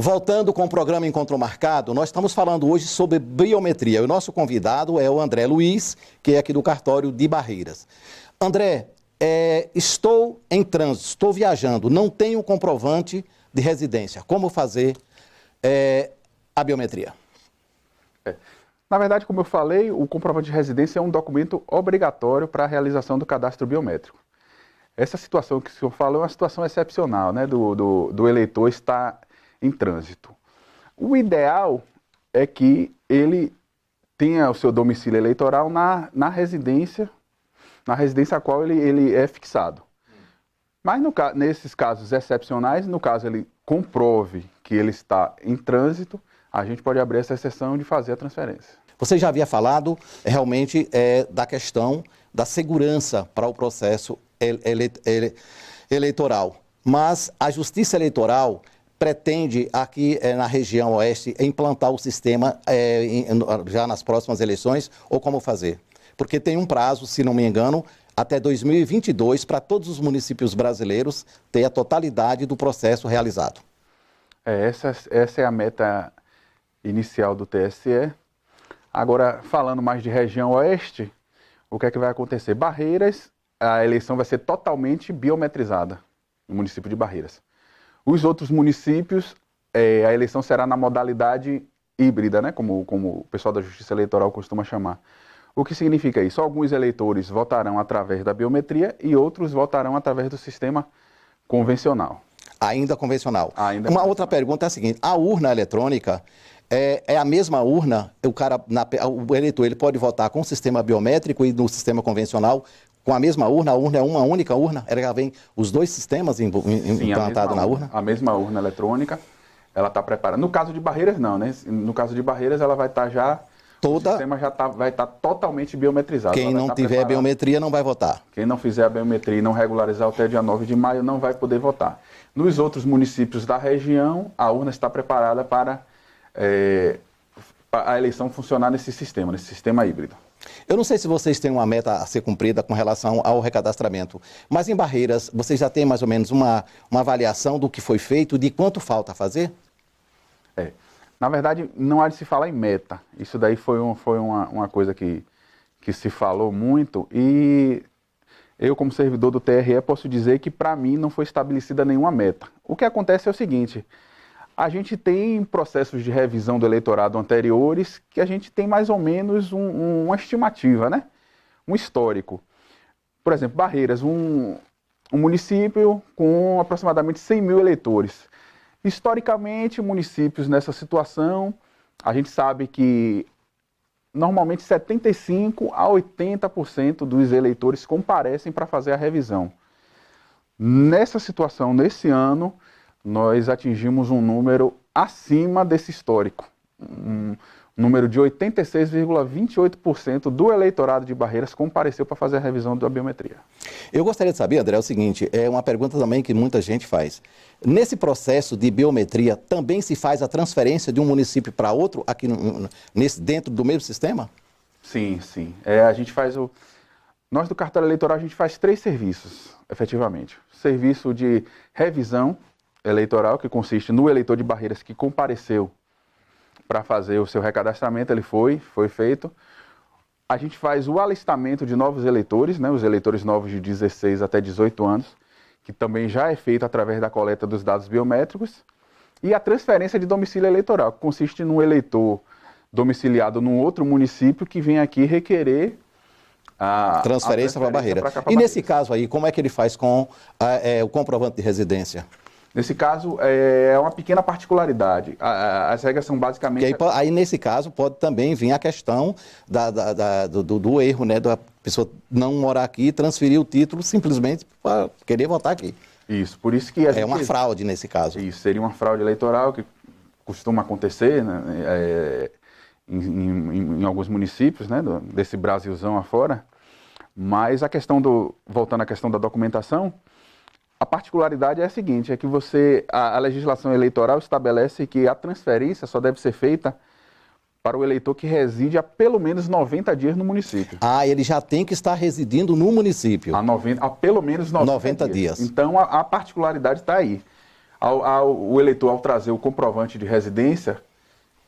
Voltando com o programa Encontro Marcado, nós estamos falando hoje sobre biometria. O nosso convidado é o André Luiz, que é aqui do cartório de Barreiras. André, estou em trânsito, estou viajando, não tenho comprovante de residência. Como fazer a biometria? Na verdade, como eu falei, o comprovante de residência é um documento obrigatório para a realização do cadastro biométrico. Essa situação que o senhor falou é uma situação excepcional, né, do eleitor estar em trânsito. O ideal é que ele tenha o seu domicílio eleitoral na residência a qual ele é fixado. Mas nesses casos excepcionais, no caso ele comprove que ele está em trânsito, a gente pode abrir essa exceção de fazer a transferência. Você já havia falado realmente da questão da segurança para o processo eleitoral, mas a Justiça Eleitoral pretende aqui na região oeste implantar o sistema já nas próximas eleições, ou como fazer? Porque tem um prazo, se não me engano, até 2022 para todos os municípios brasileiros ter a totalidade do processo realizado. Essa é a meta inicial do TSE. Agora, falando mais de região oeste, o que é que vai acontecer? Barreiras, a eleição vai ser totalmente biometrizada no município de Barreiras. Os outros municípios, a eleição será na modalidade híbrida, né? Como o pessoal da Justiça Eleitoral costuma chamar. O que significa isso? Alguns eleitores votarão através da biometria e outros votarão através do sistema convencional. Ainda convencional. Ainda Uma outra pergunta é a seguinte: a urna eletrônica é a mesma urna? O eleitor ele pode votar com o sistema biométrico e no sistema convencional com a mesma urna? A urna é uma única urna? Ela já vem os dois sistemas implantados na urna? A mesma urna eletrônica, ela está preparada. No caso de Barreiras, não, né? No caso de Barreiras, ela vai estar já... O sistema já vai estar totalmente biometrizado. Quem não tiver biometria não vai votar. Quem não fizer a biometria e não regularizar até dia 9 de maio não vai poder votar. Nos outros municípios da região, a urna está preparada para a eleição funcionar nesse sistema híbrido. Eu não sei se vocês têm uma meta a ser cumprida com relação ao recadastramento, mas em Barreiras, vocês já têm mais ou menos uma avaliação do que foi feito, de quanto falta fazer? Na verdade, não há de se falar em meta. Isso daí foi uma coisa que se falou muito e eu, como servidor do TRE, posso dizer que para mim não foi estabelecida nenhuma meta. O que acontece é o seguinte: a gente tem processos de revisão do eleitorado anteriores que a gente tem mais ou menos uma estimativa, né? Um histórico. Por exemplo, Barreiras, um município com aproximadamente 100 mil eleitores. Historicamente, municípios nessa situação, a gente sabe que normalmente 75% a 80% dos eleitores comparecem para fazer a revisão. Nessa situação, nesse ano, nós atingimos um número acima desse histórico. Um número de 86,28% do eleitorado de Barreiras compareceu para fazer a revisão da biometria. Eu gostaria de saber, André, o seguinte, é uma pergunta também que muita gente faz. Nesse processo de biometria, também se faz a transferência de um município para outro aqui dentro do mesmo sistema? Sim. A gente faz Nós do cartório eleitoral, a gente faz 3 serviços, efetivamente. Serviço de revisão eleitoral, que consiste no eleitor de Barreiras que compareceu para fazer o seu recadastramento, ele foi feito. A gente faz o alistamento de novos eleitores, né, os eleitores novos de 16 até 18 anos, que também já é feito através da coleta dos dados biométricos. E a transferência de domicílio eleitoral, que consiste num eleitor domiciliado num outro município que vem aqui requerer a transferência para Barreiras. E nesse caso aí, como é que ele faz com o comprovante de residência? Nesse caso, é uma pequena particularidade. As regras são basicamente... Aí, nesse caso, pode também vir a questão do erro, né? Da pessoa não morar aqui e transferir o título simplesmente para querer votar aqui. Isso, por isso que... É uma fraude nesse caso. Isso, seria uma fraude eleitoral que costuma acontecer, né, em alguns municípios, né, desse Brasilzão afora. Mas voltando à questão da documentação, a particularidade é a seguinte, é que a legislação eleitoral estabelece que a transferência só deve ser feita para o eleitor que reside há pelo menos 90 dias no município. Ele já tem que estar residindo no município. Há pelo menos 90 dias. dias. Então, a particularidade está aí. O eleitor, ao trazer o comprovante de residência,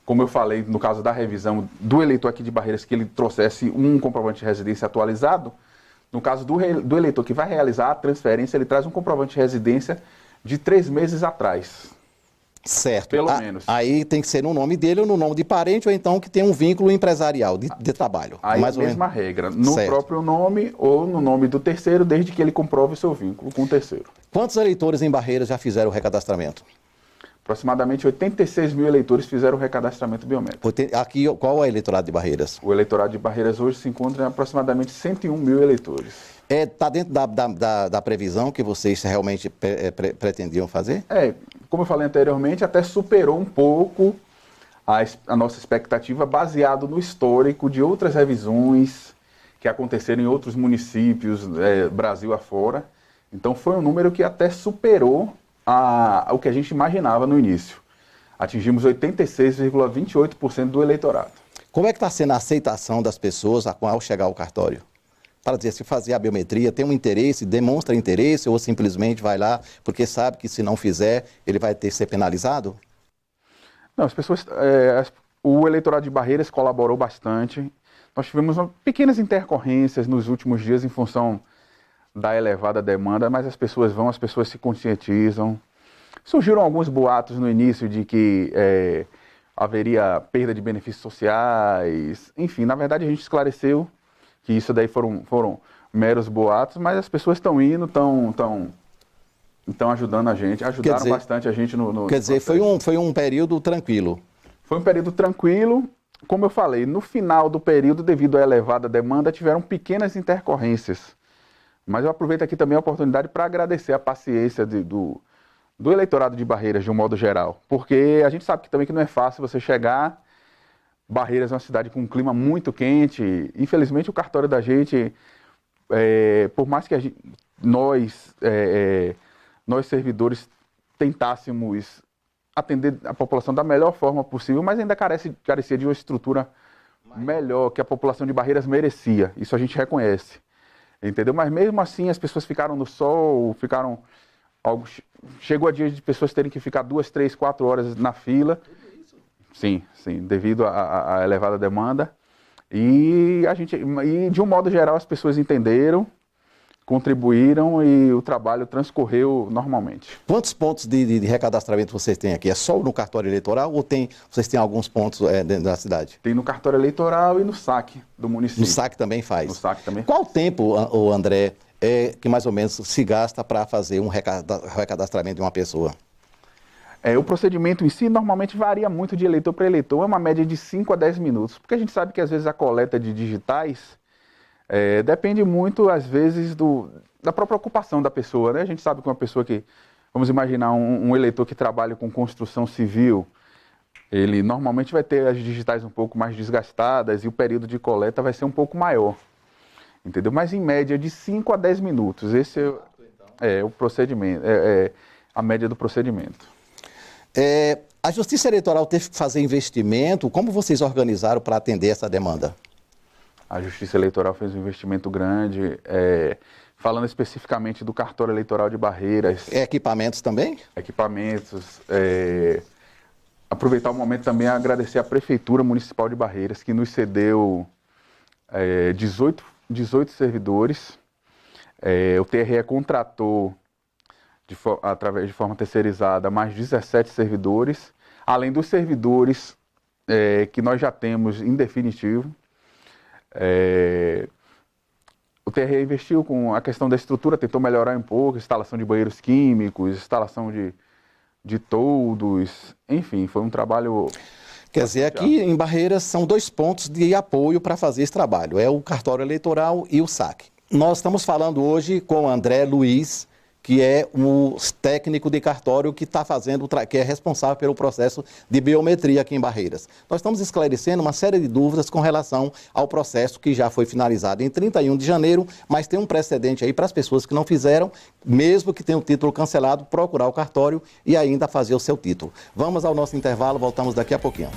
como eu falei no caso da revisão do eleitor aqui de Barreiras, que ele trouxesse um comprovante de residência atualizado, no caso do eleitor que vai realizar a transferência, ele traz um comprovante de residência de 3 meses atrás. Certo. Pelo menos. Aí tem que ser no nome dele ou no nome de parente, ou então que tem um vínculo empresarial de trabalho. Aí mais a mesma regra, no próprio nome ou no nome do terceiro, desde que ele comprove o seu vínculo com o terceiro. Quantos eleitores em Barreiras já fizeram o recadastramento? Aproximadamente 86 mil eleitores fizeram o recadastramento biométrico. Aqui, qual é o eleitorado de Barreiras? O eleitorado de Barreiras hoje se encontra em aproximadamente 101 mil eleitores. Está dentro da previsão que vocês realmente pretendiam fazer? Como eu falei anteriormente, até superou um pouco a nossa expectativa, baseado no histórico de outras revisões que aconteceram em outros municípios, Brasil afora. Então foi um número que até superou o que a gente imaginava no início. Atingimos 86,28% do eleitorado. Como é que está sendo a aceitação das pessoas ao chegar ao cartório? Para dizer, se fazer a biometria, tem um interesse, demonstra interesse ou simplesmente vai lá porque sabe que se não fizer, ele vai ter que ser penalizado? Não, as pessoas, o eleitorado de Barreiras colaborou bastante. Nós tivemos pequenas intercorrências nos últimos dias em função da elevada demanda, mas as pessoas se conscientizam. Surgiram alguns boatos no início de que haveria perda de benefícios sociais. Enfim, na verdade a gente esclareceu que isso daí foram meros boatos, mas as pessoas estão indo, estão ajudando a gente, ajudaram bastante a gente no Quer dizer, foi um período tranquilo. Foi um período tranquilo. Como eu falei, no final do período, devido à elevada demanda, tiveram pequenas intercorrências. Mas eu aproveito aqui também a oportunidade para agradecer a paciência do eleitorado de Barreiras, de um modo geral. Porque a gente sabe também que não é fácil você chegar. Barreiras é uma cidade com um clima muito quente. Infelizmente, o cartório da gente, por mais que nós servidores tentássemos atender a população da melhor forma possível, mas ainda carecia de uma estrutura melhor que a população de Barreiras merecia. Isso a gente reconhece. Entendeu? Mas mesmo assim as pessoas ficaram no sol, chegou a dia de pessoas terem que ficar 2, 3, 4 horas na fila. Sim, devido à elevada demanda. E de um modo geral as pessoas entenderam, contribuíram e o trabalho transcorreu normalmente. Quantos pontos de recadastramento vocês têm aqui? É só no cartório eleitoral ou vocês têm alguns pontos dentro da cidade? Tem no cartório eleitoral e no SAC do município. No SAC também faz? No SAC também. Qual o tempo, André, que mais ou menos se gasta para fazer um recadastramento de uma pessoa? O procedimento em si normalmente varia muito de eleitor para eleitor, é uma média de 5 a 10 minutos, porque a gente sabe que às vezes a coleta de digitais depende muito, às vezes, da própria ocupação da pessoa, né? A gente sabe que uma pessoa vamos imaginar um eleitor que trabalha com construção civil, ele normalmente vai ter as digitais um pouco mais desgastadas e o período de coleta vai ser um pouco maior, entendeu? Mas em média de 5 a 10 minutos, esse é o procedimento, a média do procedimento. A Justiça Eleitoral teve que fazer investimento. Como vocês organizaram para atender essa demanda? A Justiça Eleitoral fez um investimento grande, falando especificamente do cartório eleitoral de Barreiras. Equipamentos também? Equipamentos. Aproveitar o momento também a agradecer à Prefeitura Municipal de Barreiras, que nos cedeu 18 servidores. O TRE contratou através de forma terceirizada, mais 17 servidores, além dos servidores que nós já temos em definitivo. O TRE investiu com a questão da estrutura, tentou melhorar um pouco, instalação de banheiros químicos, instalação de toldos, enfim, foi um trabalho... Quer dizer, aqui em Barreiras são 2 pontos de apoio para fazer esse trabalho, é o cartório eleitoral e o SAC. Nós estamos falando hoje com o André Luiz, que é o técnico de cartório que está fazendo, que é responsável pelo processo de biometria aqui em Barreiras. Nós estamos esclarecendo uma série de dúvidas com relação ao processo que já foi finalizado em 31 de janeiro, mas tem um precedente aí para as pessoas que não fizeram, mesmo que tenham o título cancelado, procurar o cartório e ainda fazer o seu título. Vamos ao nosso intervalo, voltamos daqui a pouquinho.